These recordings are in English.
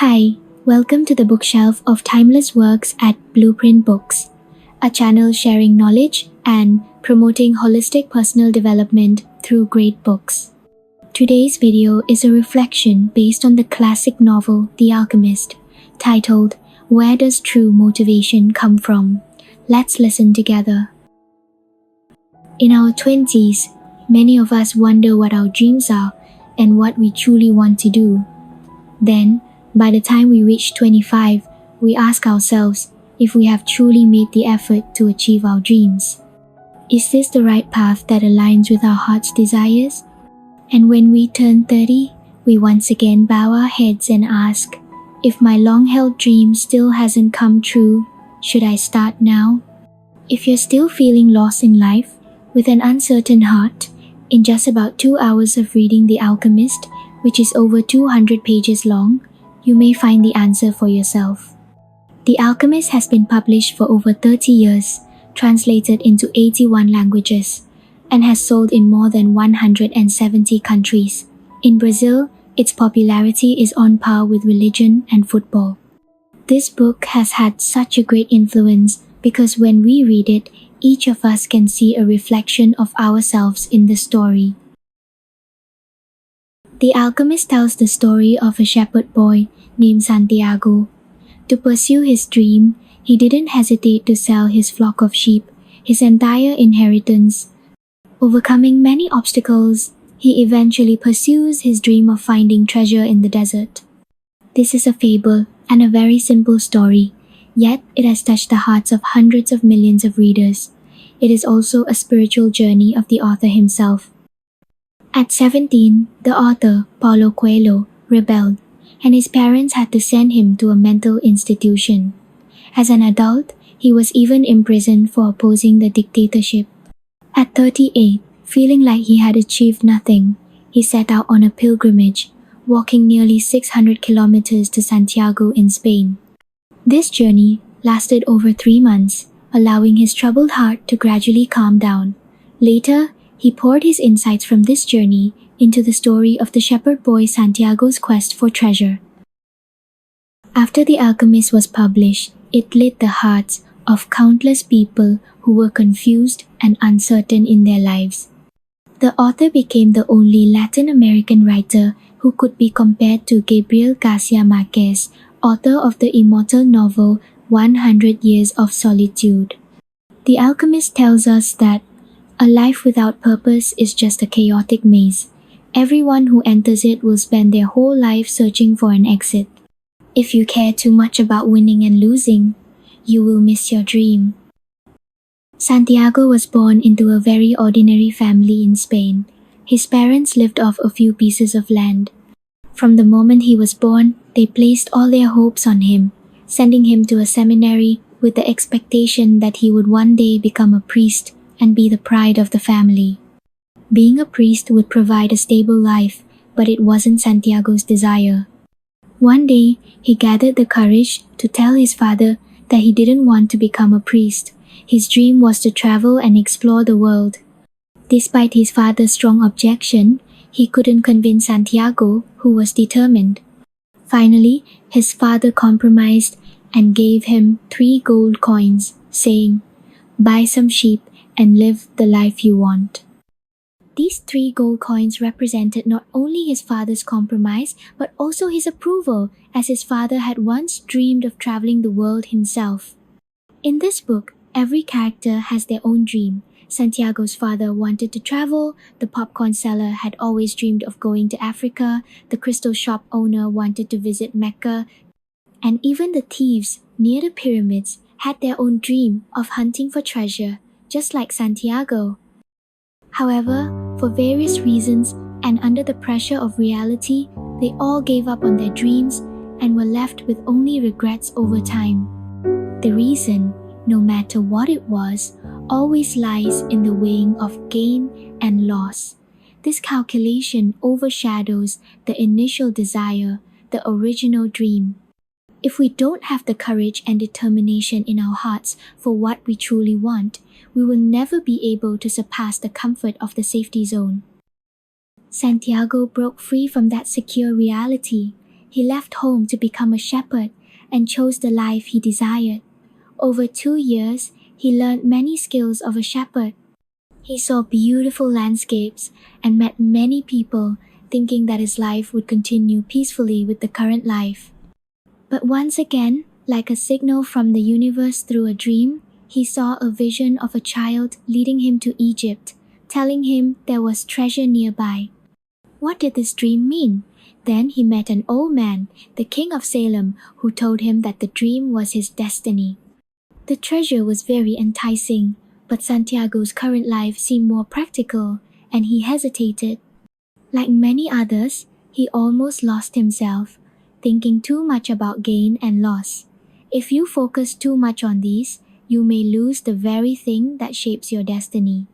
Hi, welcome to the bookshelf of timeless works at Blueprint Books, a channel sharing knowledge and promoting holistic personal development through great books. Today's video is a reflection based on the classic novel The Alchemist, titled Where Does True Motivation Come From? Let's listen together. In our 20s, many of us wonder what our dreams are and what we truly want to do. Then, by the time we reach 25, we ask ourselves if we have truly made the effort to achieve our dreams. Is this the right path that aligns with our heart's desires? And when we turn 30, we once again bow our heads and ask, if my long-held dream still hasn't come true, should I start now? If you're still feeling lost in life, with an uncertain heart, in just about 2 hours of reading The Alchemist, which is over 200 pages long, you may find the answer for yourself. The Alchemist has been published for over 30 years, translated into 81 languages, and has sold in more than 170 countries. In Brazil, its popularity is on par with religion and football. This book has had such a great influence because when we read it, each of us can see a reflection of ourselves in the story. The Alchemist tells the story of a shepherd boy named Santiago. To pursue his dream, he didn't hesitate to sell his flock of sheep, his entire inheritance. Overcoming many obstacles, he eventually pursues his dream of finding treasure in the desert. This is a fable and a very simple story, yet it has touched the hearts of hundreds of millions of readers. It is also a spiritual journey of the author himself. At 17, the author, Paulo Coelho, rebelled, and his parents had to send him to a mental institution. As an adult, he was even imprisoned for opposing the dictatorship. At 38, feeling like he had achieved nothing, he set out on a pilgrimage, walking nearly 600 kilometers to Santiago in Spain. This journey lasted over 3 months, allowing his troubled heart to gradually calm down. Later, he poured his insights from this journey into the story of the shepherd boy Santiago's quest for treasure. After The Alchemist was published, it lit the hearts of countless people who were confused and uncertain in their lives. The author became the only Latin American writer who could be compared to Gabriel Garcia Marquez, author of the immortal novel 100 Years of Solitude. The Alchemist tells us that a life without purpose is just a chaotic maze. Everyone who enters it will spend their whole life searching for an exit. If you care too much about winning and losing, you will miss your dream. Santiago was born into a very ordinary family in Spain. His parents lived off a few pieces of land. From the moment he was born, they placed all their hopes on him, sending him to a seminary with the expectation that he would one day become a priest and be the pride of the family. Being a priest would provide a stable life, but it wasn't Santiago's desire. One day, he gathered the courage to tell his father that he didn't want to become a priest. His dream was to travel and explore the world. Despite his father's strong objection, he couldn't convince Santiago, who was determined. Finally, his father compromised and gave him 3 gold coins, saying, "Buy some sheep and live the life you want." These 3 gold coins represented not only his father's compromise, but also his approval, as his father had once dreamed of traveling the world himself. In this book, every character has their own dream. Santiago's father wanted to travel, the popcorn seller had always dreamed of going to Africa, the crystal shop owner wanted to visit Mecca, and even the thieves near the pyramids had their own dream of hunting for treasure, just like Santiago. However, for various reasons and under the pressure of reality, they all gave up on their dreams and were left with only regrets over time. The reason, no matter what it was, always lies in the weighing of gain and loss. This calculation overshadows the initial desire, the original dream. If we don't have the courage and determination in our hearts for what we truly want, we will never be able to surpass the comfort of the safety zone. Santiago broke free from that secure reality. He left home to become a shepherd and chose the life he desired. Over 2 years, he learned many skills of a shepherd. He saw beautiful landscapes and met many people, thinking that his life would continue peacefully with the current life. But once again, like a signal from the universe through a dream, he saw a vision of a child leading him to Egypt, telling him there was treasure nearby. What did this dream mean? Then he met an old man, the king of Salem, who told him that the dream was his destiny. The treasure was very enticing, but Santiago's current life seemed more practical, and he hesitated. Like many others, he almost lost himself, thinking too much about gain and loss. If you focus too much on these, you may lose the very thing that shapes your destiny.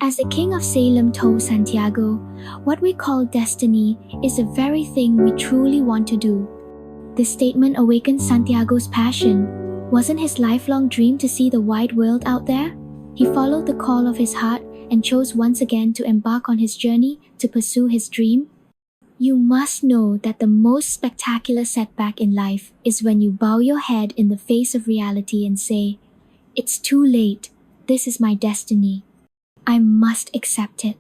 As the king of Salem told Santiago, what we call destiny is the very thing we truly want to do. This statement awakened Santiago's passion. Wasn't his lifelong dream to see the wide world out there? He followed the call of his heart and chose once again to embark on his journey to pursue his dream. You must know that the most spectacular setback in life is when you bow your head in the face of reality and say, "It's too late. This is my destiny. I must accept it."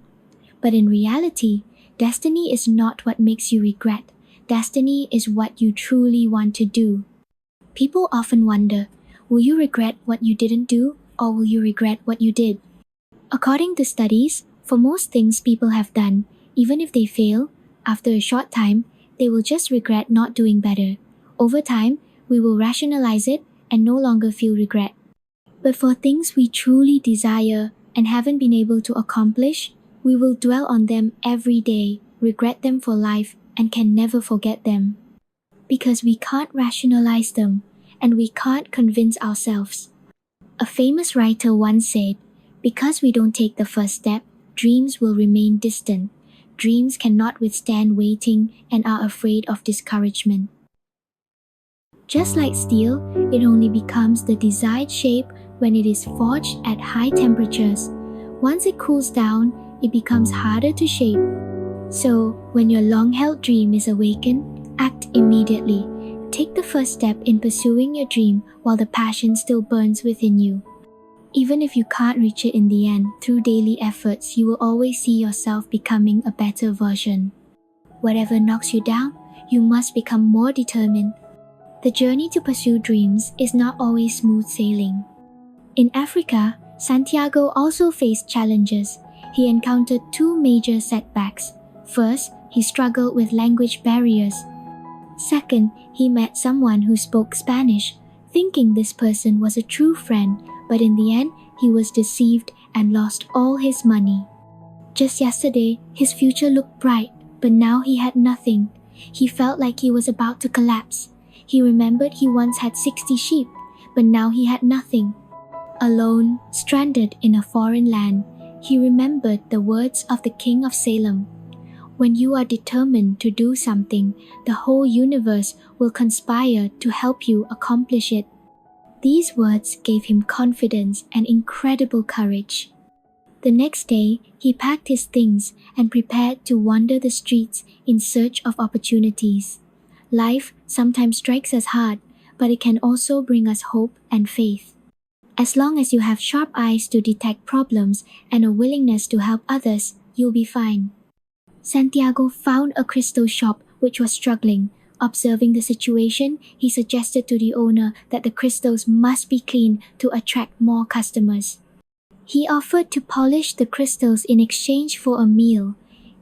But in reality, destiny is not what makes you regret. Destiny is what you truly want to do. People often wonder, will you regret what you didn't do, or will you regret what you did? According to studies, for most things people have done, even if they fail, after a short time, they will just regret not doing better. Over time, we will rationalize it and no longer feel regret. But for things we truly desire and haven't been able to accomplish, we will dwell on them every day, regret them for life, and can never forget them. Because we can't rationalize them, and we can't convince ourselves. A famous writer once said, "Because we don't take the first step, dreams will remain distant. Dreams cannot withstand waiting and are afraid of discouragement." Just like steel, it only becomes the desired shape when it is forged at high temperatures. Once it cools down, it becomes harder to shape. So, when your long-held dream is awakened, act immediately. Take the first step in pursuing your dream while the passion still burns within you. Even if you can't reach it in the end, through daily efforts, you will always see yourself becoming a better version. Whatever knocks you down, you must become more determined. The journey to pursue dreams is not always smooth sailing. In Africa, Santiago also faced challenges. He encountered 2 major setbacks. First, he struggled with language barriers. Second, he met someone who spoke Spanish, thinking this person was a true friend, but in the end, he was deceived and lost all his money. Just yesterday, his future looked bright, but now he had nothing. He felt like he was about to collapse. He remembered he once had 60 sheep, but now he had nothing. Alone, stranded in a foreign land, he remembered the words of the king of Salem. When you are determined to do something, the whole universe will conspire to help you accomplish it. These words gave him confidence and incredible courage. The next day, he packed his things and prepared to wander the streets in search of opportunities. Life sometimes strikes us hard, but it can also bring us hope and faith. As long as you have sharp eyes to detect problems and a willingness to help others, you'll be fine. Santiago found a crystal shop which was struggling. Observing the situation, he suggested to the owner that the crystals must be cleaned to attract more customers. He offered to polish the crystals in exchange for a meal.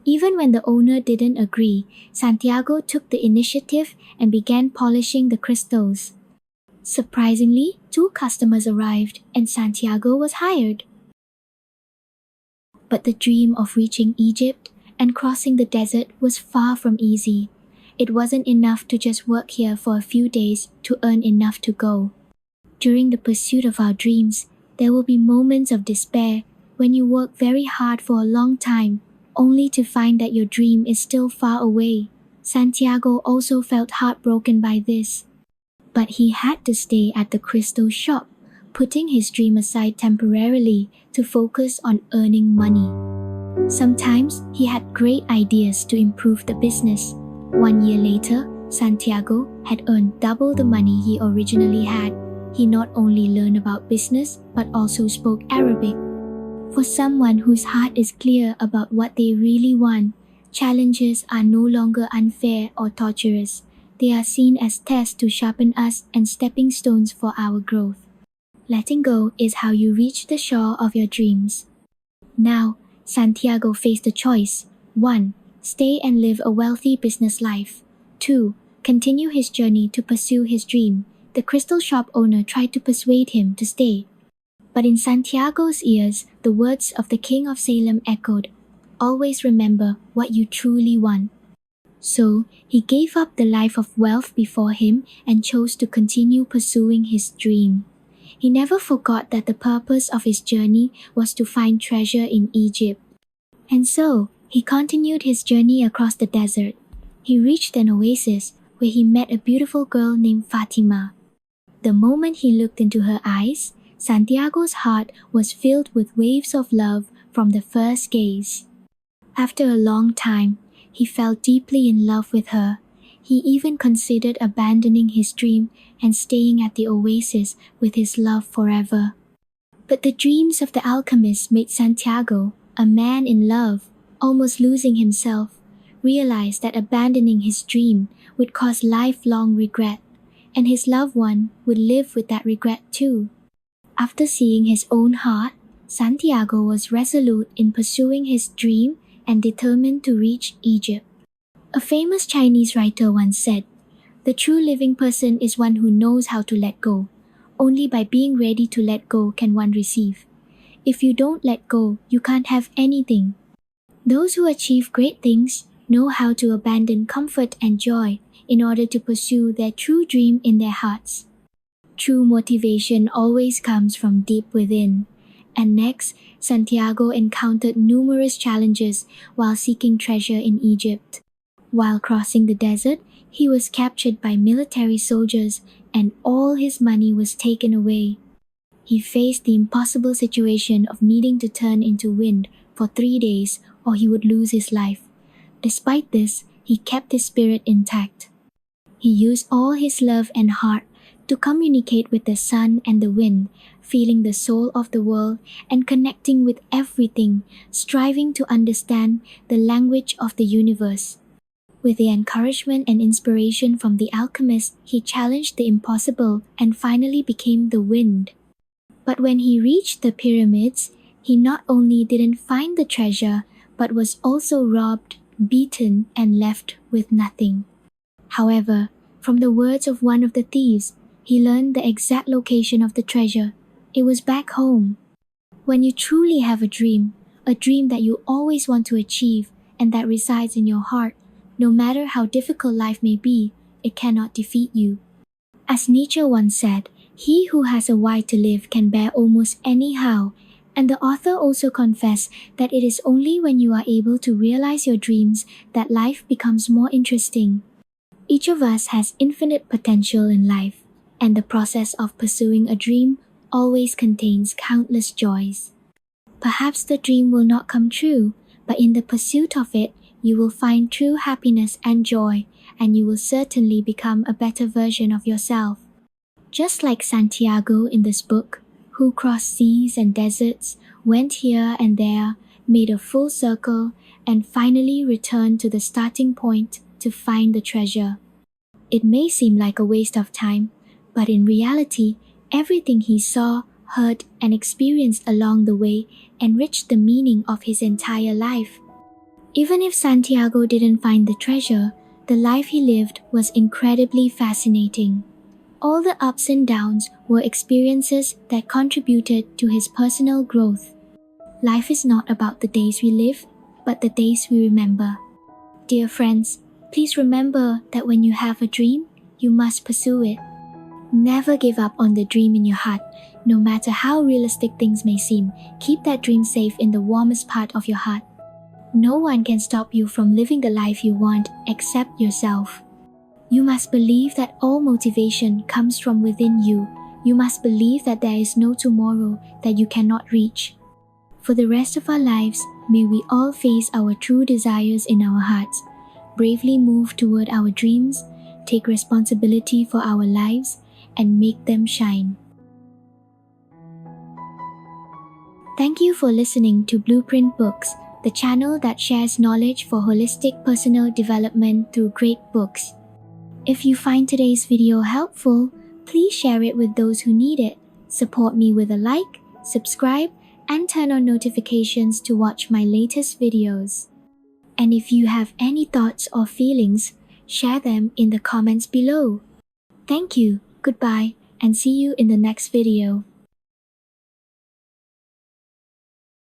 Even when the owner didn't agree, Santiago took the initiative and began polishing the crystals. Surprisingly, 2 customers arrived and Santiago was hired. But the dream of reaching Egypt and crossing the desert was far from easy. It wasn't enough to just work here for a few days to earn enough to go. During the pursuit of our dreams, there will be moments of despair when you work very hard for a long time, only to find that your dream is still far away. Santiago also felt heartbroken by this. But he had to stay at the crystal shop, putting his dream aside temporarily to focus on earning money. Sometimes he had great ideas to improve the business. 1 year later, Santiago had earned double the money he originally had. He not only learned about business but also spoke Arabic. For someone whose heart is clear about what they really want, challenges are no longer unfair or torturous. They are seen as tests to sharpen us and stepping stones for our growth. Letting go is how you reach the shore of your dreams. Now, Santiago faced a choice. 1. Stay and live a wealthy business life. 2. Continue his journey to pursue his dream. The crystal shop owner tried to persuade him to stay. But in Santiago's ears, the words of the King of Salem echoed, "Always remember what you truly want." So, he gave up the life of wealth before him and chose to continue pursuing his dream. He never forgot that the purpose of his journey was to find treasure in Egypt. And so, he continued his journey across the desert. He reached an oasis where he met a beautiful girl named Fatima. The moment he looked into her eyes, Santiago's heart was filled with waves of love from the first gaze. After a long time, he fell deeply in love with her. He even considered abandoning his dream and staying at the oasis with his love forever. But the dreams of the alchemist made Santiago, a man in love, almost losing himself, realize that abandoning his dream would cause lifelong regret, and his loved one would live with that regret too. After seeing his own heart, Santiago was resolute in pursuing his dream and determined to reach Egypt. A famous Chinese writer once said, "The true living person is one who knows how to let go. Only by being ready to let go can one receive. If you don't let go, you can't have anything." Those who achieve great things know how to abandon comfort and joy in order to pursue their true dream in their hearts. True motivation always comes from deep within. And next, Santiago encountered numerous challenges while seeking treasure in Egypt. While crossing the desert, he was captured by military soldiers and all his money was taken away. He faced the impossible situation of needing to turn into wind for 3 days or he would lose his life. Despite this, he kept his spirit intact. He used all his love and heart to communicate with the sun and the wind, feeling the soul of the world and connecting with everything, striving to understand the language of the universe. With the encouragement and inspiration from the alchemist, he challenged the impossible and finally became the wind. But when he reached the pyramids, he not only didn't find the treasure, but was also robbed, beaten, and left with nothing. However, from the words of one of the thieves, he learned the exact location of the treasure. It was back home. When you truly have a dream that you always want to achieve and that resides in your heart, no matter how difficult life may be, it cannot defeat you. As Nietzsche once said, "He who has a why to live can bear almost any how," and the author also confessed that it is only when you are able to realize your dreams that life becomes more interesting. Each of us has infinite potential in life, and the process of pursuing a dream always contains countless joys. Perhaps the dream will not come true, but in the pursuit of it, you will find true happiness and joy, and you will certainly become a better version of yourself. Just like Santiago in this book, who crossed seas and deserts, went here and there, made a full circle, and finally returned to the starting point to find the treasure. It may seem like a waste of time, but in reality, everything he saw, heard, and experienced along the way enriched the meaning of his entire life. Even if Santiago didn't find the treasure, the life he lived was incredibly fascinating. All the ups and downs were experiences that contributed to his personal growth. Life is not about the days we live, but the days we remember. Dear friends, please remember that when you have a dream, you must pursue it. Never give up on the dream in your heart. No matter how realistic things may seem, keep that dream safe in the warmest part of your heart. No one can stop you from living the life you want except yourself. You must believe that all motivation comes from within you. You must believe that there is no tomorrow that you cannot reach. For the rest of our lives, may we all face our true desires in our hearts, bravely move toward our dreams, take responsibility for our lives, and make them shine. Thank you for listening to Blueprint Books, the channel that shares knowledge for holistic personal development through great books. If you find today's video helpful, please share it with those who need it. Support me with a like, subscribe, and turn on notifications to watch my latest videos. And if you have any thoughts or feelings, share them in the comments below. Thank you, goodbye, and see you in the next video.